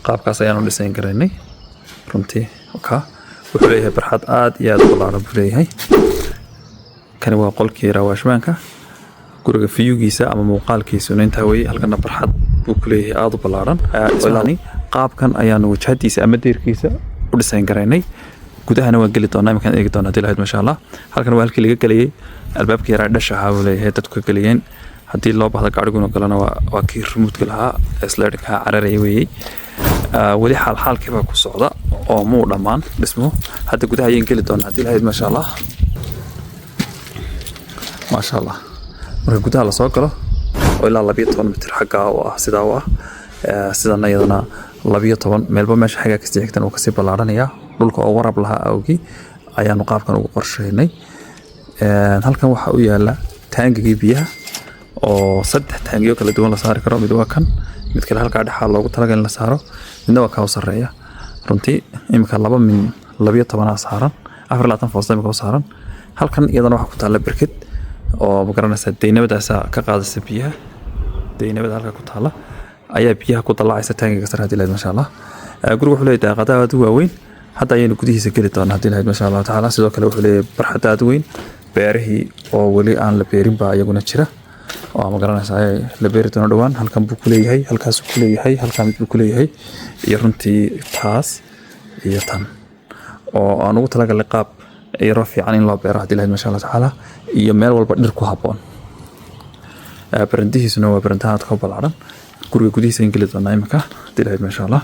qaabkaas ayaanu dhisayn karaynay runtii ka wuxuu leeyahay barxad aad iyo aad u ballaaran buu leeyahay kani waa qolkii rawaashmaanka guriga fiyugiisa ama muuqaalkiisuna intaa weeye halkana barxad buu ku leeyahay aad u ballaaran qaabkan ayaanu wajhadiisa ama deerkiisa u dhisayn karaynay gudahana waan geli doonaa iminkaan eegi doonaa dilahayd masha Allah halkan waa halkii laga galiyay albaabkii yaraa dhasha ahaa buu leeyahay dadku ka galiyeen haddii loo baahdo gaadhiguna galana waa kii remote-ka lahaa slide-ka cararaya weeyey weli xaalkii baa ku socda oo muu dhammaan dhismo hadda gudaha ayaan geli doonaa dilahayd masha Allah marka gudaha la soo galo oo ilaa 12 mitir xagga oo ah sidaa oo ah sidana iyadana 12 meelba meesha xagga ka xigtan oo ka sii ballaaranaya dhulka oo warab lahaa awgi ayaanu qaabkan ugu qorsheynay halkan waxa uu yaala taangigii biyaha oo 3 taangiyo kala duwan la saari karo mid waa kan mid kale halka dhaxal loogu talagalay in la saaro midna waa ka sareeya runtii imika 2 min 12 saaran 24 foosto imika saaran halkan iyadana waxa ku taala barkad oo magaranaysa deynabadaas ka qaadaysa biyaha deynabada halka ku taala ayaa biyaha ku dalaacaysa taangiga sare hadii la masha Allah guriga wuxuu leeyahay daaqadaha aad u waaweyn hadda ayaynu gudihiisa geli doonaa hadii la masha Allah taala sidoo kale wuxuu leeyahay barxad aad u weyn beerihii oo wali aan la beerin baa iyaguna jira oo magaranaysa la beeri doono dhawaan halkan buu ku leeyahay halkaas ku leeyahay halkan mid buu ku leeyahay iyo runtii taas iyo tan oo aan ugu talagalay qaab yaro fiican in loo beero hadii la masha Allah taala iyo meel walba dhir ku haboon barandihiisuna waa barantaad ka ballaaran guriga gudihiisa in geli doonaa imika hadii la masha Allah